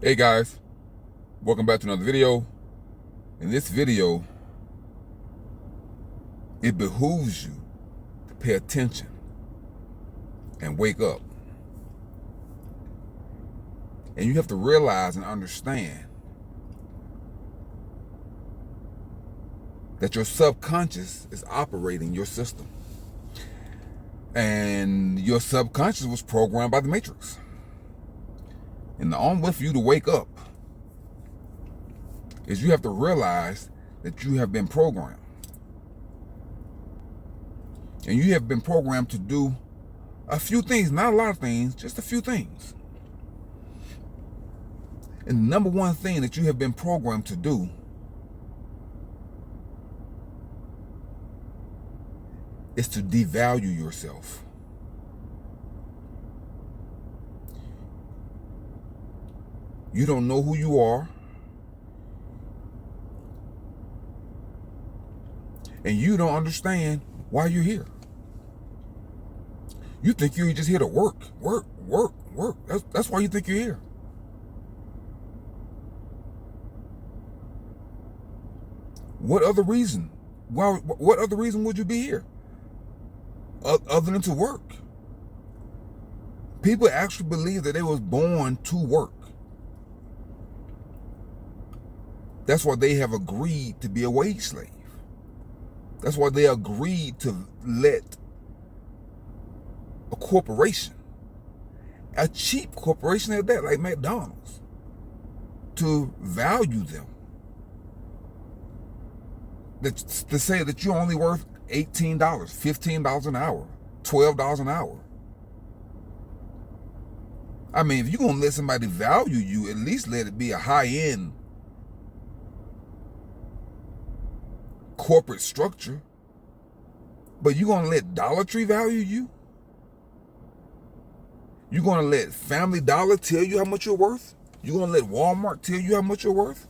Hey guys, welcome back to another video. In this video, it behooves you to pay attention and wake up. And you have to realize and understand that your subconscious is operating your system. And your subconscious was programmed by the Matrix. And the only way for you to wake up is you have to realize that you have been programmed. And you have been programmed to do a few things, not a lot of things, just a few things. And the number one thing that you have been programmed to do is to devalue yourself. You don't know who you are. And you don't understand why you're here. You think you're just here to work. That's why you think you're here. What other reason? What other reason would you be here? Other than to work. People actually believe that they was born to work. That's why they have agreed to be a wage slave. That's why they agreed to let a corporation, a cheap corporation at that, like McDonald's, to value them. To say that you're only worth $18, $15 an hour, $12 an hour. I mean, if you're going to let somebody value you, at least let it be a high-end corporate structure. But you're going to let Dollar Tree value you? You're going to let Family Dollar tell you how much you're worth? You're going to let Walmart tell you how much you're worth?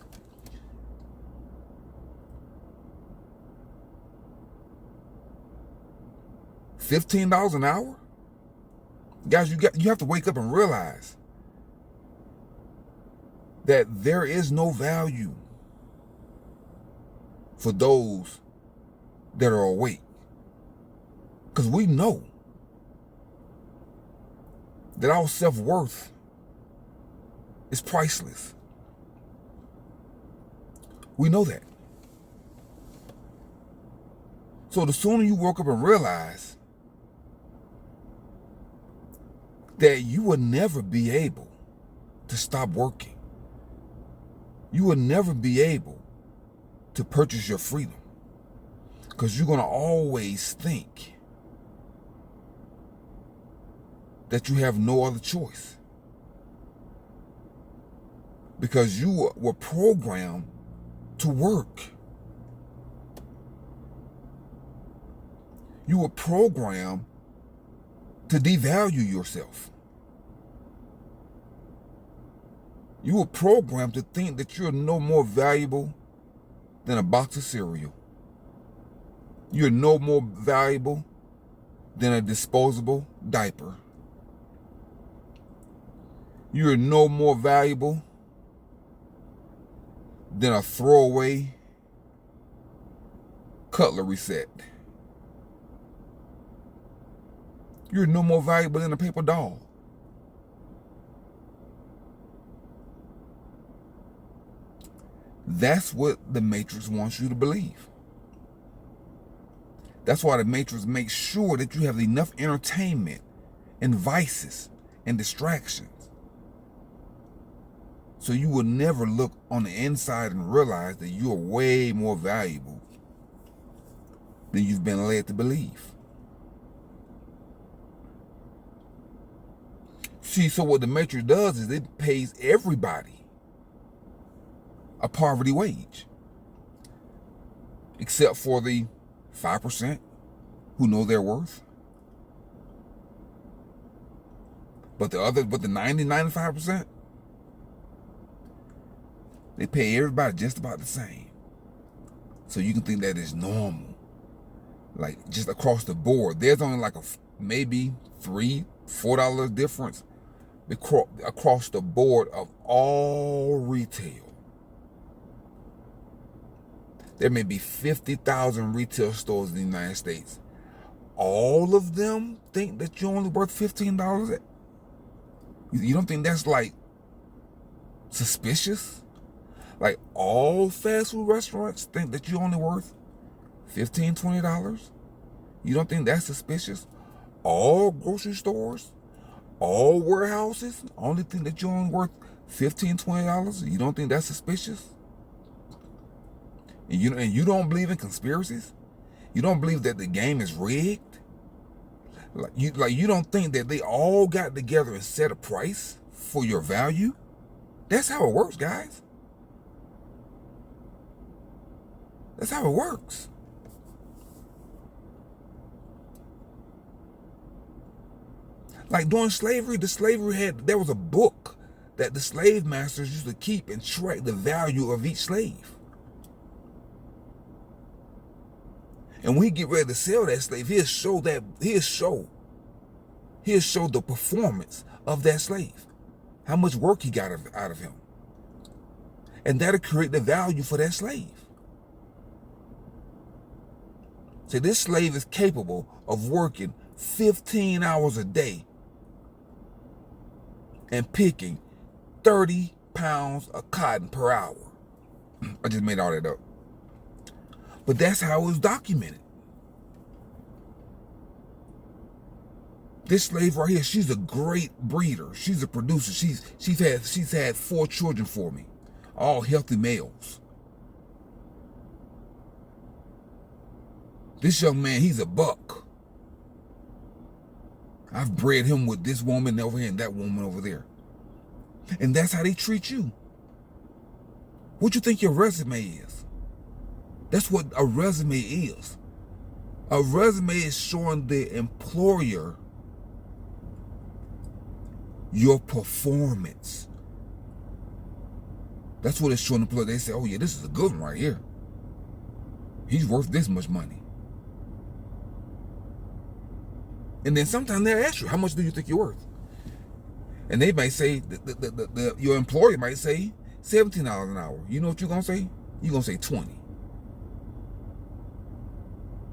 $15 an hour? Guys, you have to wake up and realize that there is no value for those that are awake. Because we know that our self-worth is priceless. We know that. So the sooner you wake up and realize that you will never be able to stop working. You will never be able to purchase your freedom. Because you're going to always think that you have no other choice. Because you were programmed to work. You were programmed to devalue yourself. You were programmed to think that you're no more valuable than a box of cereal. You're no more valuable than a disposable diaper. You're no more valuable than a throwaway cutlery set. You're no more valuable than a paper doll. That's what the Matrix wants you to believe. That's why the Matrix makes sure that you have enough entertainment and vices and distractions. So you will never look on the inside and realize that you are way more valuable than you've been led to believe. See, so what the Matrix does is it pays everybody a poverty wage, except for the 5% who know their worth. But the 95%, they pay everybody just about the same. So you can think that is normal. Like just across the board, there's only like maybe $3-4 difference across the board of all retail. There may be 50,000 retail stores in the United States. All of them think that you're only worth $15? You don't think that's like suspicious? Like all fast food restaurants think that you're only worth $15, $20? You don't think that's suspicious? All grocery stores, all warehouses only think that you're only worth $15, $20? You don't think that's suspicious? And you don't believe in conspiracies? You don't believe that the game is rigged? You don't think that they all got together and set a price for your value? That's how it works, guys. That's how it works. Like during slavery, there was a book that the slave masters used to keep and track the value of each slave. And when he get ready to sell that slave, he'll show the performance of that slave, how much work he got out of him. And that'll create the value for that slave. See, this slave is capable of working 15 hours a day and picking 30 pounds of cotton per hour. I just made all that up. But that's how it was documented. This slave right here, she's a great breeder. She's a producer. She's had 4 children for me, all healthy males. This young man, he's a buck. I've bred him with this woman over here and that woman over there. And that's how they treat you. What you think your resume is? That's what a resume is. A resume is showing the employer your performance. That's what it's showing the employer. They say, oh yeah, this is a good one right here. He's worth this much money. And then sometimes they'll ask you, how much do you think you're worth? And they might say, your employer might say $17 an hour. You know what you're gonna say? You're gonna say 20.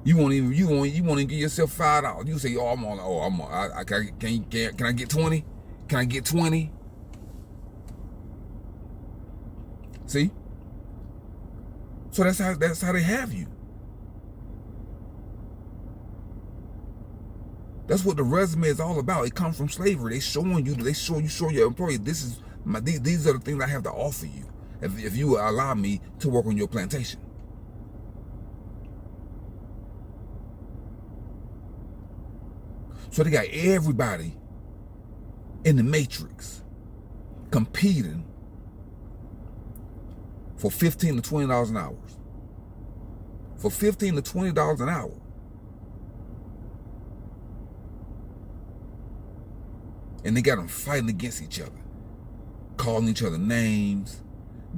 You won't even give yourself $5. You say, can I get 20? Can I get 20? See? So that's how they have you. That's what the resume is all about. It comes from slavery. They show your employer, these are the things I have to offer you if you will allow me to work on your plantation. So they got everybody in the matrix competing for $15 to $20 an hour. For $15 to $20 an hour. And they got them fighting against each other, calling each other names,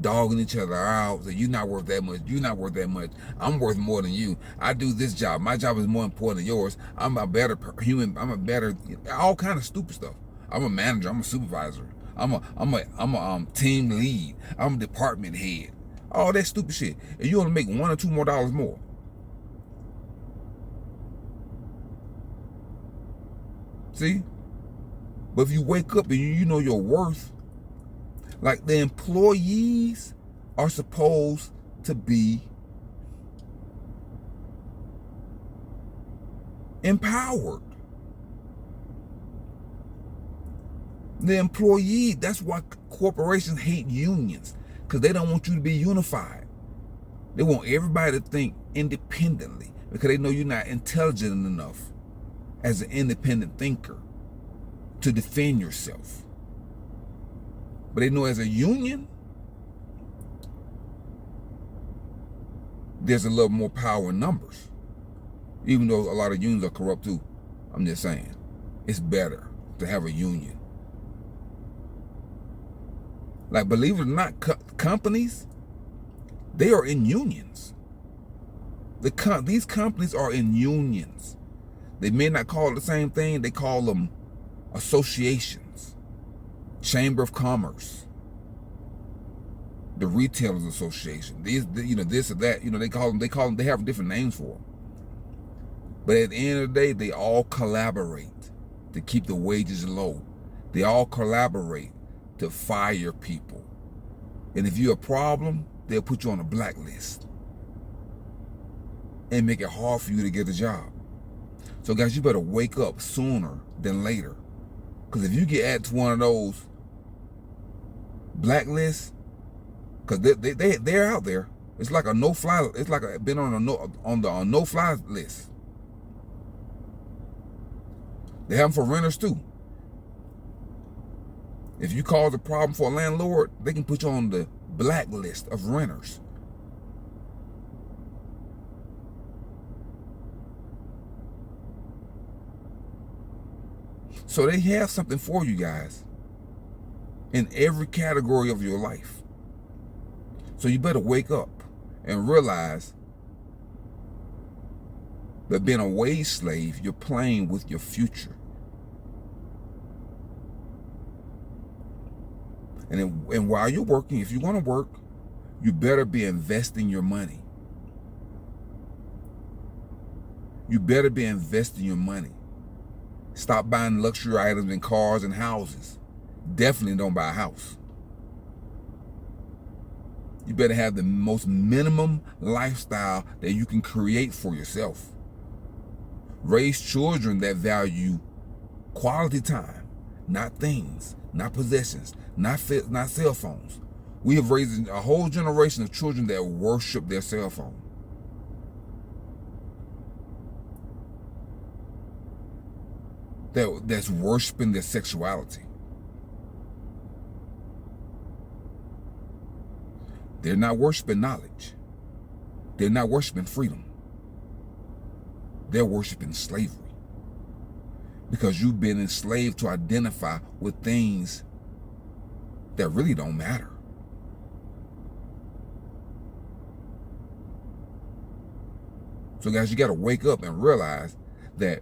dogging each other out. Say, you're not worth that much. You're not worth that much. I'm worth more than you. I do this job. My job is more important than yours. I'm a better human. I'm a better, all kind of stupid stuff. I'm a manager. I'm a supervisor. I'm a team lead. I'm a department head. All that stupid shit. And you want to make $1 or $2 more. See? But if you wake up and you know your worth, like the employees are supposed to be empowered. The employee, that's why corporations hate unions, because they don't want you to be unified. They want everybody to think independently because they know you're not intelligent enough as an independent thinker to defend yourself. But they know as a union, there's a little more power in numbers. Even though a lot of unions are corrupt too. I'm just saying, it's better to have a union. Like, believe it or not, companies, they are in unions. These companies are in unions. They may not call it the same thing. They call them associations, chamber of commerce. the Retailers Association, this or that. They have different names for them. But at the end of the day, they all collaborate to keep the wages low. They all collaborate to fire people. And if you're a problem, they'll put you on a blacklist and make it hard for you to get a job. So guys, you better wake up sooner than later. Because if you get added to one of those blacklists, because they're out there. It's like a no-fly. It's like been on the no-fly list. They have them for renters too. If you cause a problem for a landlord, they can put you on the blacklist of renters. So they have something for you guys in every category of your life. So you better wake up and realize that being a wage slave, you're playing with your future. And while you're working, if you want to work, you better be investing your money. You better be investing your money. Stop buying luxury items and cars and houses. Definitely don't buy a house. You better have the most minimum lifestyle that you can create for yourself. Raise children that value quality time, not things, not possessions, not cell phones. We have raised a whole generation of children that worship their cell phone. That's worshiping their sexuality. They're not worshiping knowledge. They're not worshiping freedom. They're worshiping slavery. Because you've been enslaved to identify with things that really don't matter. So guys, you got to wake up and realize that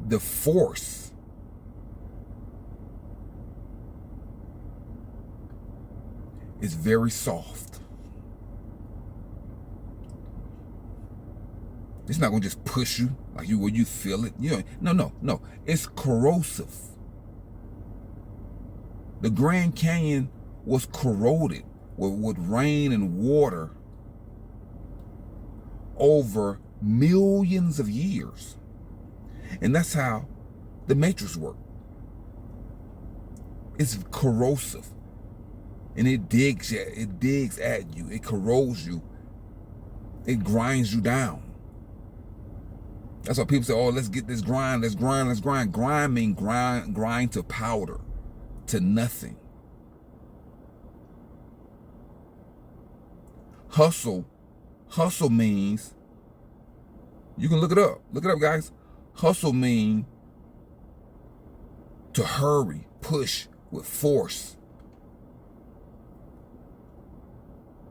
the force is very soft. It's not going to just push you like where you feel it. No. It's corrosive. The Grand Canyon was corroded with rain and water over millions of years. And that's how the Matrix works. It's corrosive. And it digs at you. It corrodes you. It grinds you down. That's why people say, oh, let's get this grind, let's grind. Grind means grind to powder, to nothing. Hustle means, you can look it up. Look it up, guys. Hustle means to hurry, push with force.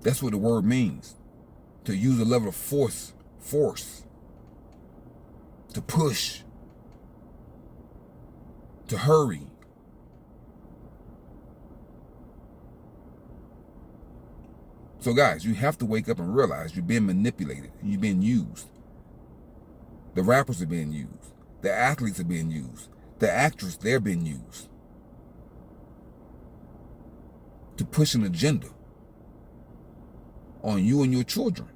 That's what the word means. To use a level of force. To push. To hurry. So guys, you have to wake up and realize you're being manipulated. You're being used. The rappers are being used. The athletes are being used. The actors, they're being used to push an agenda on you and your children.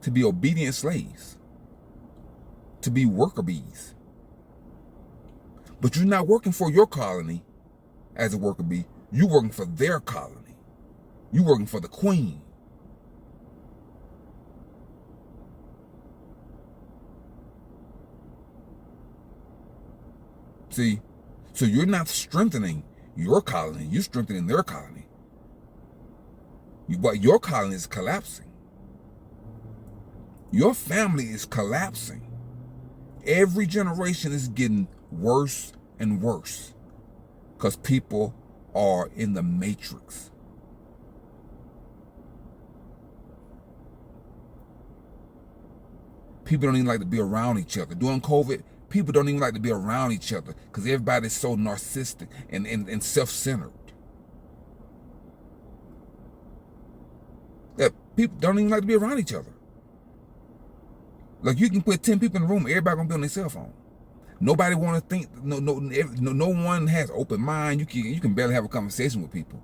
To be obedient slaves. To be worker bees. But you're not working for your colony as a worker bee. You're working for their colony. You're working for the queen. See, so you're not strengthening your colony, you're strengthening their colony. But your colony is collapsing. Your family is collapsing. Every generation is getting worse and worse because people are in the matrix. People don't even like to be around each other. During COVID, people don't even like to be around each other because everybody's so narcissistic and self-centered. People don't even like to be around each other. Like you can put 10 people in the room, everybody gonna be on their cell phone. Nobody want to think. No one has open mind. You can barely have a conversation with people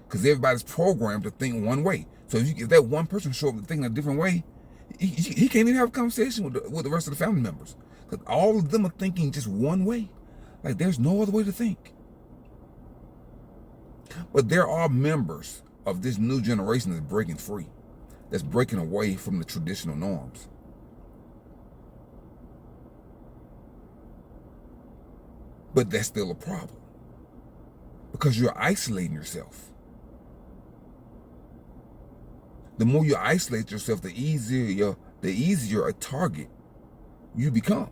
because everybody's programmed to think one way. So if that one person show up thinking a different way, he can't even have a conversation with the rest of the family members because all of them are thinking just one way. Like there's no other way to think. But there are members of this new generation that's breaking free, that's breaking away from the traditional norms. But that's still a problem because you're isolating yourself. The more you isolate yourself, the easier a target you become.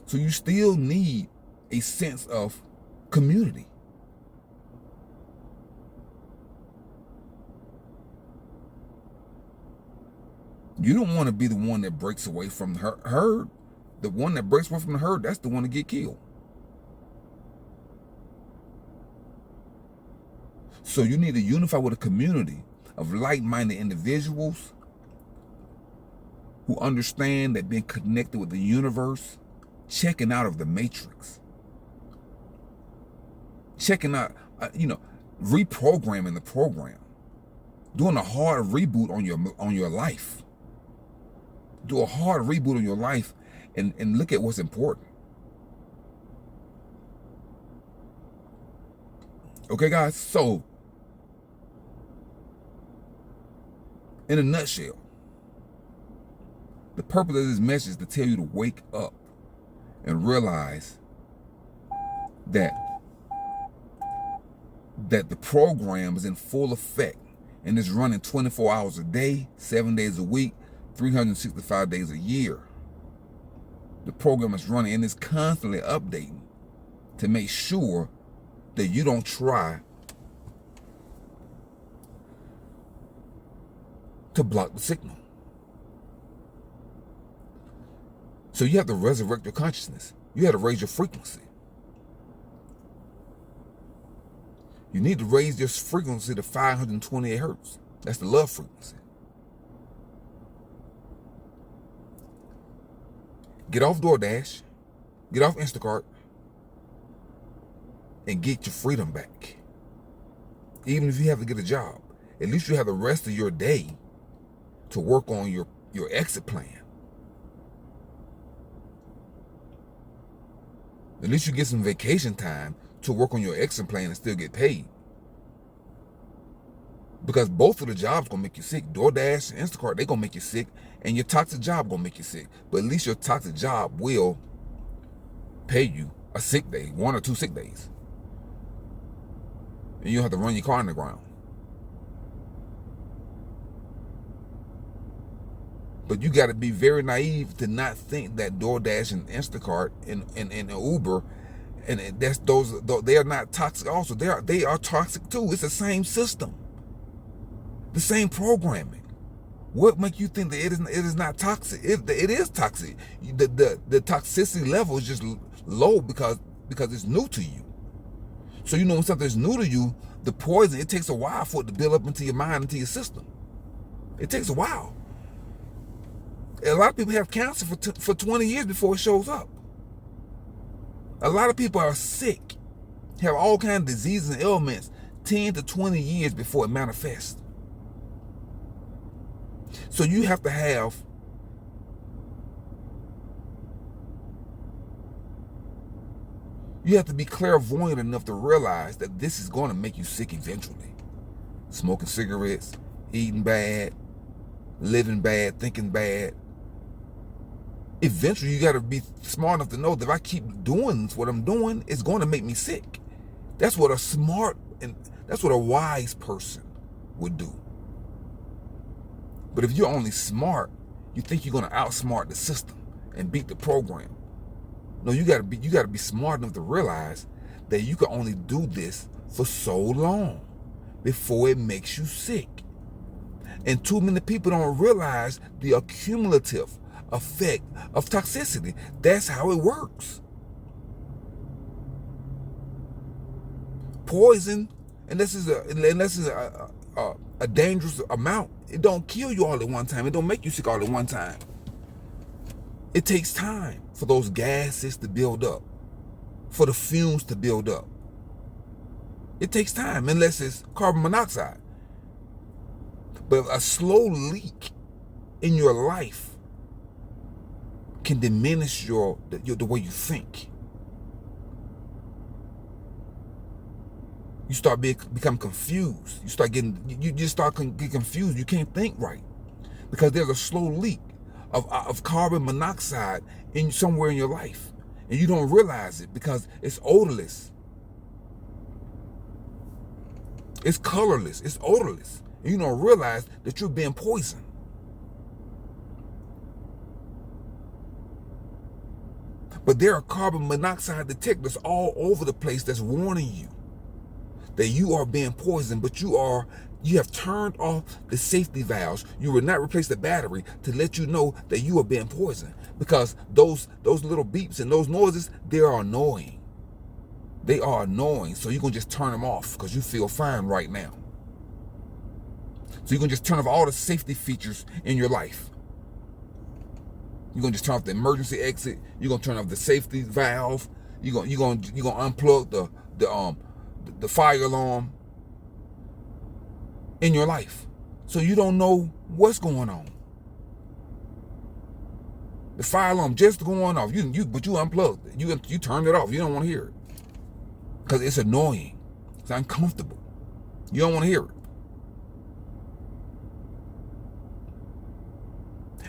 So you still need a sense of community. You don't want to be the one that breaks away from the herd. The one that breaks away from the herd, that's the one to get killed. So you need to unify with a community of like-minded individuals who understand that being connected with the universe, checking out of the matrix, checking out, reprogramming the program, doing a hard reboot on your life. Do a hard reboot on your life and look at what's important. Okay, guys, so in a nutshell, the purpose of this message is to tell you to wake up and realize that the program is in full effect and it's running 24 hours a day, 7 days a week, 365 days a year. The program is running and it's constantly updating to make sure that you don't try to block the signal. So you have to resurrect your consciousness. You have to raise your frequency. You need to raise your frequency to 528 hertz. That's the love frequency. Get off DoorDash, get off Instacart, and get your freedom back. Even if you have to get a job, at least you have the rest of your day to work on your exit plan. At least you get some vacation time to work on your exit plan and still get paid. Because both of the jobs gonna make you sick. DoorDash and Instacart, they gonna make you sick, and your toxic job gonna make you sick. But at least your toxic job will pay you a sick day, 1 or 2 sick days. And you don't have to run your car in the ground. But you gotta be very naive to not think that DoorDash and Instacart and Uber and they are not toxic also. They are toxic too. It's the same system. The same programming. What makes you think that it is not toxic? It is toxic. The toxicity level is just low because it's new to you. So you know when something is new to you, the poison, it takes a while for it to build up into your mind, into your system. It takes a while. A lot of people have cancer for 20 years before it shows up. A lot of people are sick, have all kinds of diseases and ailments 10 to 20 years before it manifests. So you have to have be clairvoyant enough to realize that this is going to make you sick eventually. Smoking cigarettes, eating bad, living bad, thinking bad. Eventually you got to be smart enough to know that if I keep doing what I'm doing, it's going to make me sick. That's what a wise person would do. But if you're only smart, you think you're going to outsmart the system and beat the program. No, you got to be smart enough to realize that you can only do this for so long before it makes you sick. And too many people don't realize the accumulative effect of toxicity. That's how it works. Poison, and this is a a dangerous amount, it don't kill you all at one time. It don't make you sick all at one time. It takes time for those gases to build up, for the fumes to build up. It takes time, unless it's carbon monoxide. But a slow leak in your life can diminish the way you think. You start become confused. You just start getting confused. You can't think right because there's a slow leak of carbon monoxide in somewhere in your life, and you don't realize it because it's odorless, it's colorless, it's odorless, and you don't realize that you're being poisoned. But there are carbon monoxide detectors all over the place that's warning you that you are being poisoned, but you have turned off the safety valves. You will not replace the battery to let you know that you are being poisoned, because those little beeps and those noises, they are annoying. They are annoying, so you're going to just turn them off because you feel fine right now. So you're going to just turn off all the safety features in your life. You're going to just turn off the emergency exit. You're going to turn off the safety valve. You're going to unplug the fire alarm in your life, so you don't know what's going on. The fire alarm just going off, but you unplugged it. You turned it off. You don't want to hear it because it's annoying. It's uncomfortable. You don't want to hear it.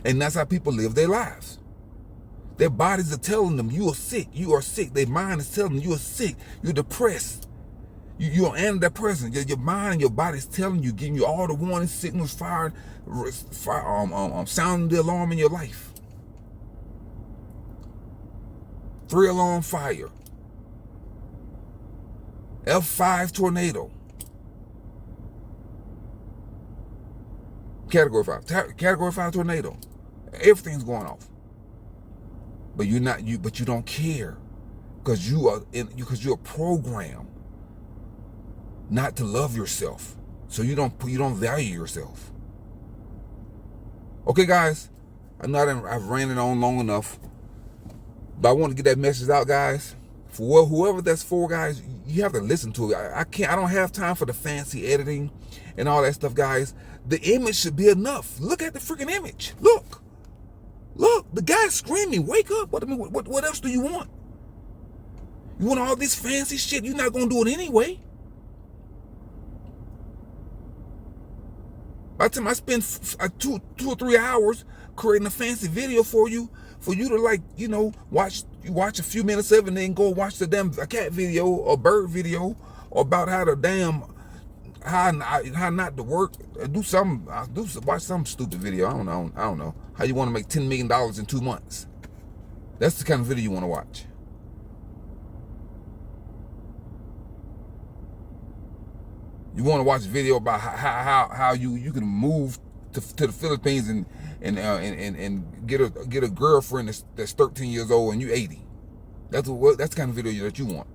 And that's how people live their lives. Their bodies are telling them you are sick. You are sick. Their mind is telling them you are sick. You're depressed. You're antidepressant. Your mind and your body is telling you, giving you all the warning signals, sounding the alarm in your life. 3-alarm fire. F5 tornado. Category 5 tornado. Everything's going off. But you don't care because you're programmed not to love yourself. So you don't value yourself. Okay, guys, I've ran it on long enough, but I want to get that message out, guys. For whoever that's for, guys, you have to listen to it. I don't have time for the fancy editing and all that stuff, guys. The image should be enough. Look at the freaking image. Look, the guy's screaming, wake up. What else do you want? You want all this fancy shit? You're not going to do it anyway. By the time I spend 2 or 3 hours creating a fancy video for you to watch a few minutes of it and then go watch the damn cat video or bird video or about how not to work. Watch some stupid video. I don't know how you want to make $10 million in 2 months. That's the kind of video you want to watch. You want to watch a video about how you can move to the Philippines and get a girlfriend that's 13 years old and you 80. That's the kind of video that you want.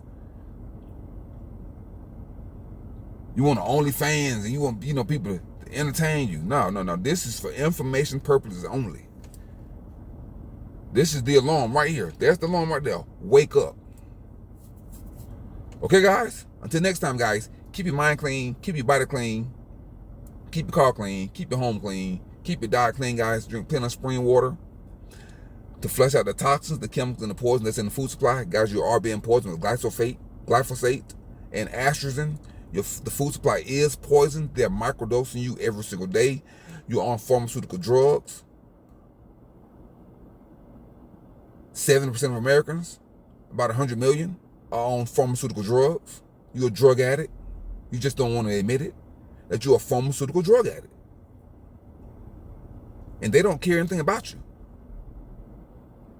You want OnlyFans and you want people to entertain you. No. This is for information purposes only. This is the alarm right here. That's the alarm right there. Wake up. Okay, guys? Until next time, guys, keep your mind clean, keep your body clean, keep your car clean, keep your home clean, keep your diet clean, guys. Drink plenty of spring water to flush out the toxins, the chemicals, and the poison that's in the food supply. Guys, you are being poisoned with glyphosate, and estrogen. The food supply is poisoned. They're microdosing you every single day. You're on pharmaceutical drugs. 70% of Americans, about 100 million, are on pharmaceutical drugs. You're a drug addict. You just don't want to admit it, that you're a pharmaceutical drug addict. And they don't care anything about you.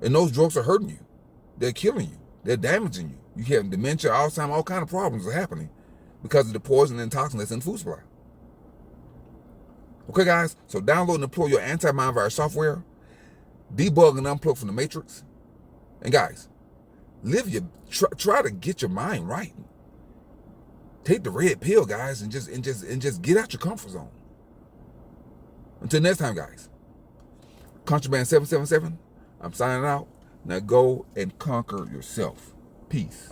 And those drugs are hurting you. They're killing you. They're damaging you. You have dementia, Alzheimer's, all kinds of problems are happening because of the poison and toxin that's in the food supply. Okay, guys, so download and deploy your anti-mind virus software, debug and unplug from the matrix. And guys, try to get your mind right. Take the red pill, guys, and just get out your comfort zone. Until next time, guys. Contraband 777. I'm signing out. Now go and conquer yourself. Peace.